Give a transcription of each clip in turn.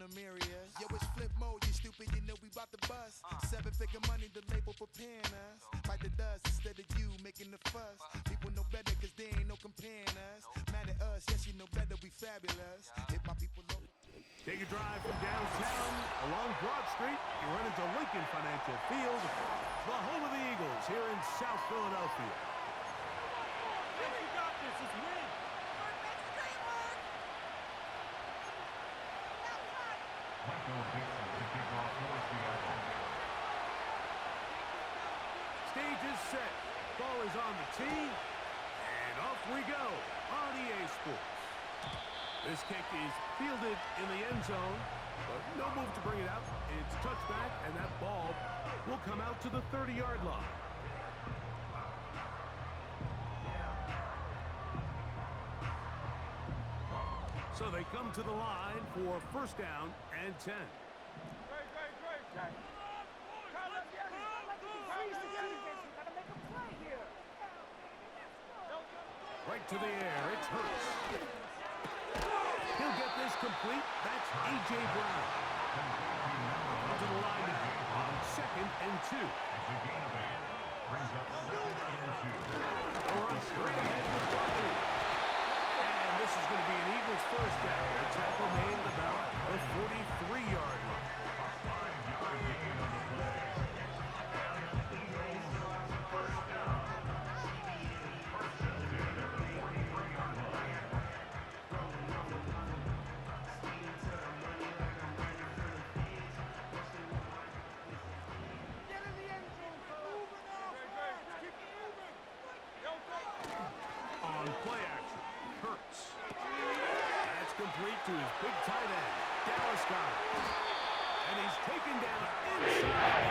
them areas. Yo, it's flip mode, you stupid, you know we bout to bust. 7-figure money, the label preparing us. Bite the dust instead of you making the fuss. People know better cause they ain't no comparing us. Mad at us, yes you know better, we fabulous. Hip hop people know. Take a drive from downtown along Broad Street. You run into Lincoln Financial Field, the home of the Eagles here in South Philadelphia. You got this, it's win. Stage is set. Ball is on the tee. And off we go on EA Sports. This kick is fielded in the end zone, but no move to bring it out. It's touchback, and that ball will come out to the 30-yard line. So they come to the line for first down and 10. Right to the air, it's Hurts. He'll get this complete. That's A.J. Brown. To the line now on 2nd and 2. Run straight ahead with Bobby. And this is going to be an Eagles first down. The tackle made at about the 43-yard line. On play action, Hurts. That's complete to his big tight end, Dallas Goedert. And he's taken down inside.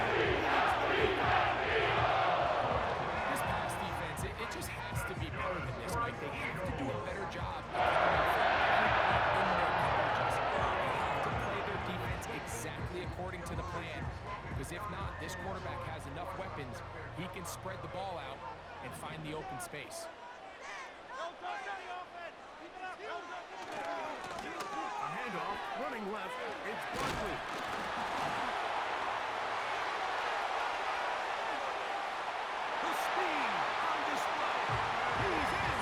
This pass defense, it just has to be better than this, Mike. They have to do a better job of in their coverages. They have to play their defense exactly according to the plan. Because if not, this quarterback has enough weapons, he can spread the ball out and find the open space. A handoff, running left, it's Barkley. The speed on display. He's in.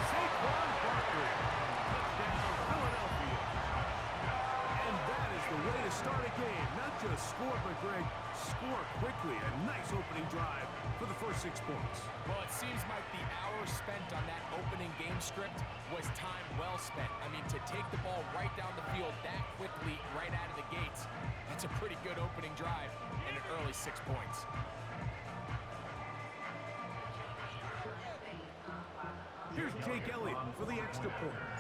Saquon Barkley. Touchdown, Philadelphia. And that is the way to start a game. Not just score, but Greg, score quickly. A nice opening drive for the first 6 points. Well, it seems like the hour spent on that opening game script was time well spent. I mean, to take the ball right down the field that quickly, right out of the gates, that's a pretty good opening drive and an early 6 points. Here's Jake Elliott for the extra point.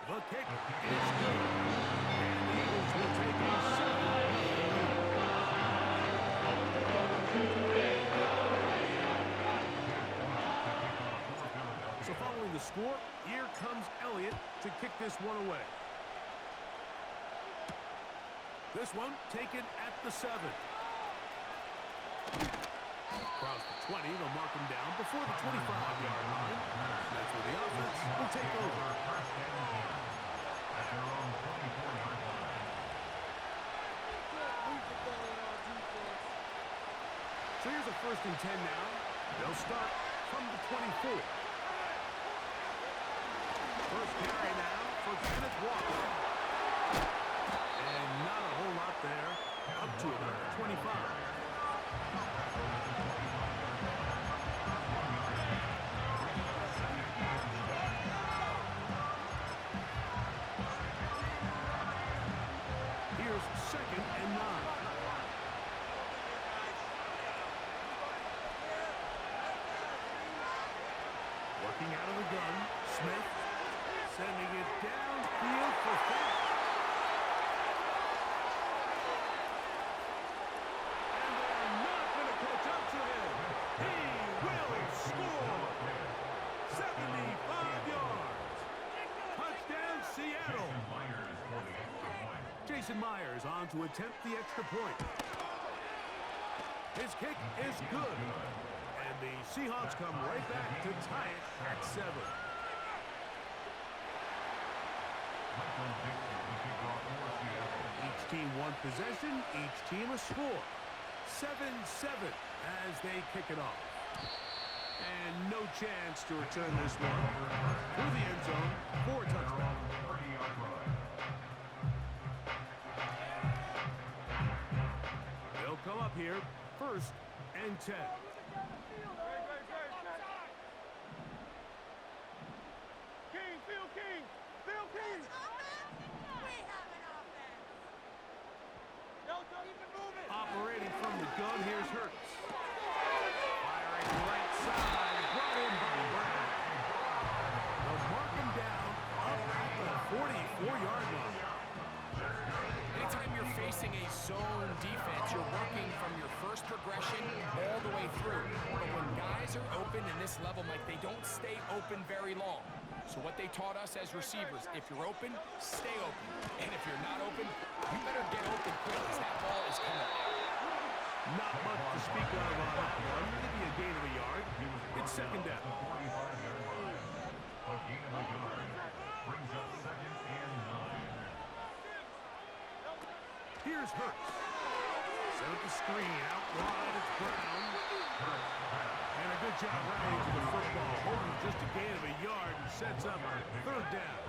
The kick is good. And the Eagles will take a 7-0 lead. So following the score, here comes Elliott to kick this one away. This one taken at the 7. Across the 20, they'll mark him down before the 25-yard line. That's where the offense will take over. At their own 24-yard line. So here's a 1st and 10 now. They'll start from the 24. First carry now for Kenneth Walker. And not a whole lot there. Up to about 25. Here's 2nd and 9. Working out of the gun, Smith sending it downfield for Fat. And they're not going to catch up to him. He will score. 75 yards. Touchdown, Seattle. Jason Myers on to attempt the extra point. His kick is good. And the Seahawks come right back to tie it at 7. Each team one possession, each team a score. 7-7 as they kick it off. And no chance to return this one. Through the end zone for a touchdown. They'll come up here, 1st and 10. Operating from the gun, here's Hurts. Firing right side, brought in by Brown. They'll mark him down up at the 44-yard line. Anytime you're facing a zone defense, you're working from your first progression all the way through. But when guys are open in this level, Mike, they don't stay open very long. So what they taught us as receivers, if you're open, stay open. And if you're not open, you better get open quick because that ball is coming out. Not much to speak of on that one. Maybe a gain of a yard. It's 2nd down. Here's Hurts. Set up the screen. Out wide, it's Brown. And a good job running to the football. Holding just a gain of a yard and sets up 3rd down.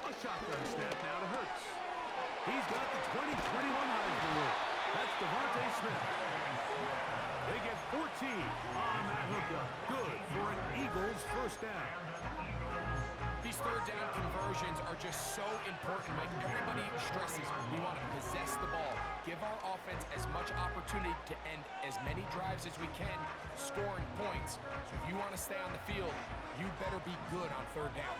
A shotgun snap now to Hurts. He's got the 2021 Heisman Award. That's Devontae Smith. They get 14 on that hookup. Good for an Eagles 1st down. These 3rd down conversions are just so important. Like everybody stresses, we want to possess the ball, give our offense as much opportunity to end as many drives as we can, scoring points. So if you want to stay on the field, you better be good on 3rd down.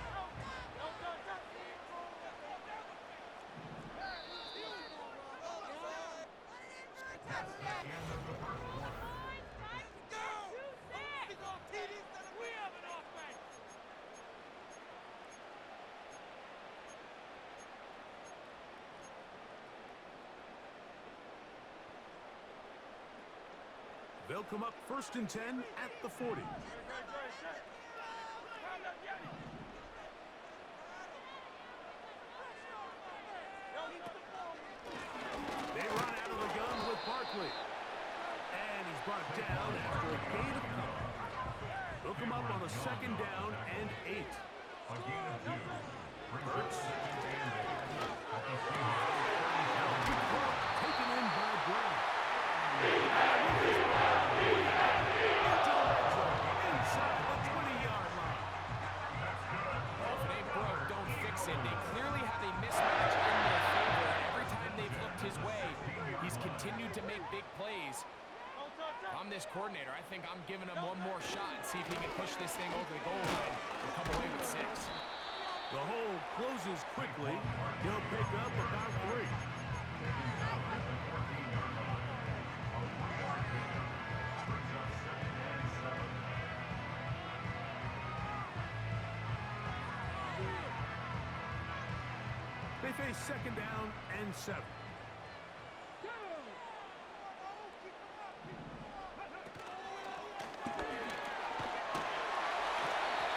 They'll come up 1st and 10 at the 40. They run out of the gun with Barkley. And he's brought down after a gain of couple. They'll come up on a 2nd down and 8. Hurts. Taken in by Brown. Inside the 20-yard line. Well, if it ain't broke, don't fix it. They clearly have a mismatch in their favor. Every time they've looked his way, he's continued to make big plays. If I'm this coordinator, I think I'm giving him one more shot and see if he can push this thing over the goal line and come away with 6. The hole closes quickly. He'll pick up about 3. They face 2nd down and 7.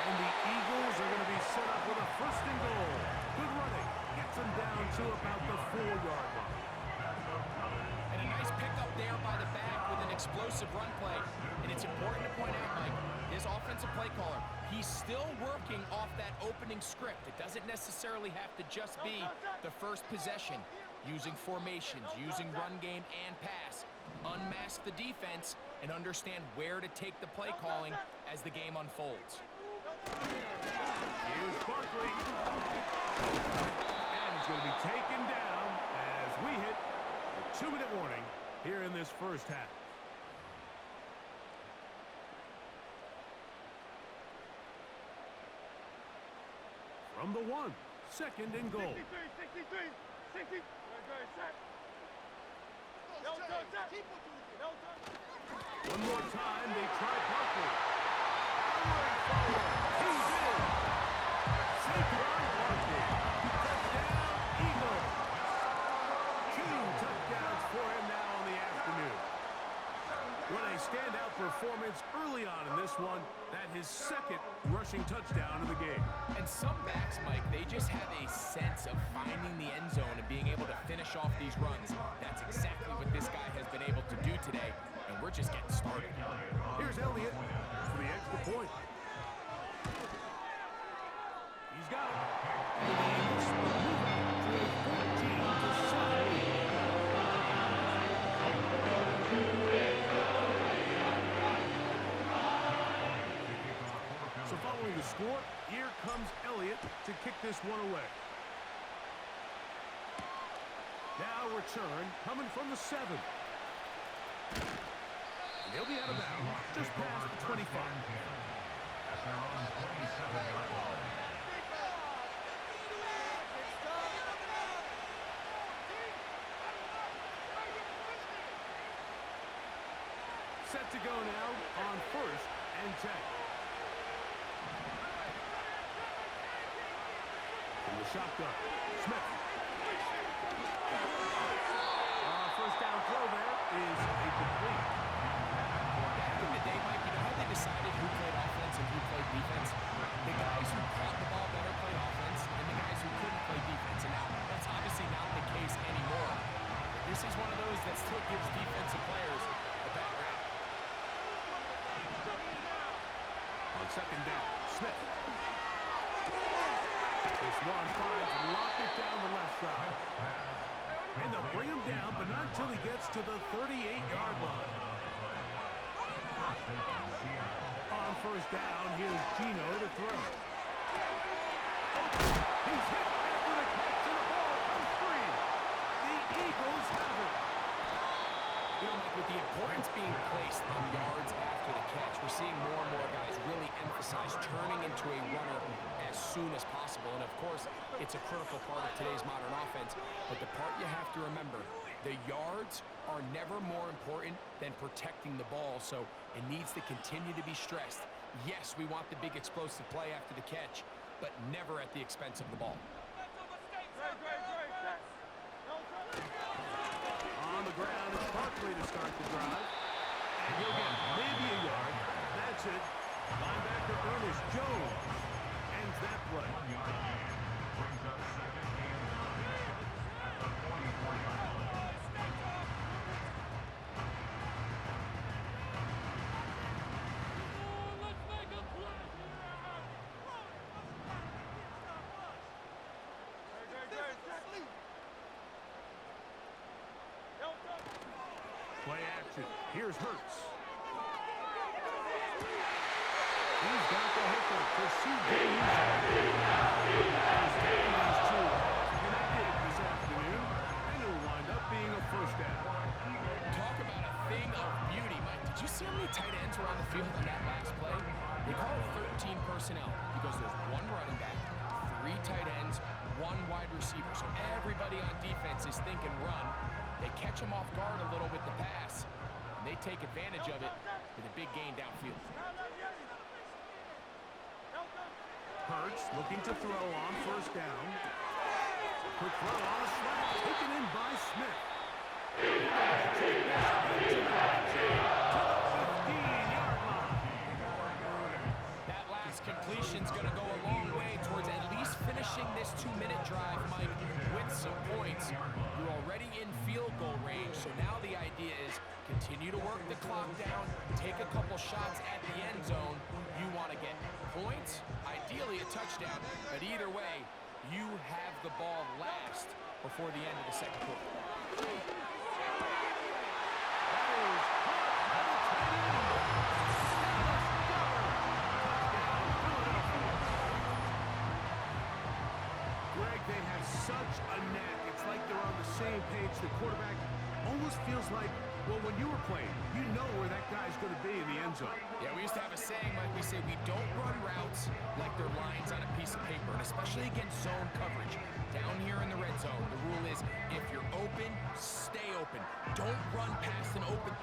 And the Eagles are going to be set up with a 1st and goal. Good running. Gets them down to about the 4-yard line. And a nice pickup there by the back with an explosive run play. And it's important to point out, Mike, his offensive play caller, he's still working off that opening script. It doesn't necessarily have to just be the first possession. Using formations, using run game and pass. Unmask the defense and understand where to take the play calling as the game unfolds. Here's Barkley. And he's going to be taken down as we hit the 2-minute warning here in this 1st half. From the 1, 2nd and goal. 63. One more time, they try Barkley. He's in. Saquon Barkley. Touchdown, Eagles. 2 touchdowns for him now in the afternoon. What a standout performance early on in this one. That his second rushing touchdown of the game. And some backs, Mike, they just have a sense of finding the end zone and being able to finish off these runs. That's exactly what this guy has been able to do today, and we're just getting started. Here's Elliott for the extra point. He's got it. And the Eagles move out to a 14-7 lead. So following the score, here comes Elliott to kick this one away. Now return coming from the 7. And he'll be out of bounds just past the 25. Set to go now on 1st and 10. From the shotgun, Smith. First down throw there is incomplete. Back in the day, Mike, you know how they decided who played offense and who played defense? The guys who caught the ball better played offense, and the guys who couldn't play defense. And now, that's obviously not the case anymore. This is one of those that still gives defensive players a bad rap. On second down, Smith. This one finds lock it down the left side. And they'll bring him down, but not until he gets to the 38-yard line. On first down, here's Gino to throw. He's hit after the catch, and the ball comes free. The Eagles have it. You know, Mike, with the importance being placed on yards after the catch, we're seeing more and more guys really emphasize turning into a runner as soon as possible. And, of course, it's a critical part of today's modern offense. But the part you have to remember, the yards are never more important than protecting the ball. So it needs to continue to be stressed. Yes, we want the big explosive play after the catch, but never at the expense of the ball. On the ground, it's Barkley to start the drive. And he'll get maybe a yard. That's it. Linebacker Ernest Jones ends that play. Play action. Here's Hurts. He's got the hooker to C.J. These two connected this afternoon, and it'll wind up being a first down. Talk about a thing of beauty, Mike. Did you see how many tight ends were on the field on that last play? They call it 13 personnel because there's one running back, 3 tight ends, 1 wide receiver. So everybody on defense is thinking run. They catch him off guard a little with the pass, and they take advantage of it with a big gain downfield. Hurts looking to throw on first down. Quick throw on a slap, taken in by Smith. Take this into the 15-yard line. That last completion's going to go a long way towards at least finishing this 2-minute drive, Mike, with some points. You're already in field goal range, so now the idea is continue to work the clock down, take a couple shots at the end zone. You want to get points, ideally a touchdown, but either way, you have the ball last before the end of the second quarter. Greg, they have such a knack. It's like they're on the same page. The quarterback almost feels like, well, when you were playing, you know where that guy's going to be in the end zone. Yeah, we used to have a saying, Mike, we say we don't run routes like they're lines on a piece of paper, and especially against zone coverage. Down here in the red zone, the rule is if you're open, stay open. Don't run past an open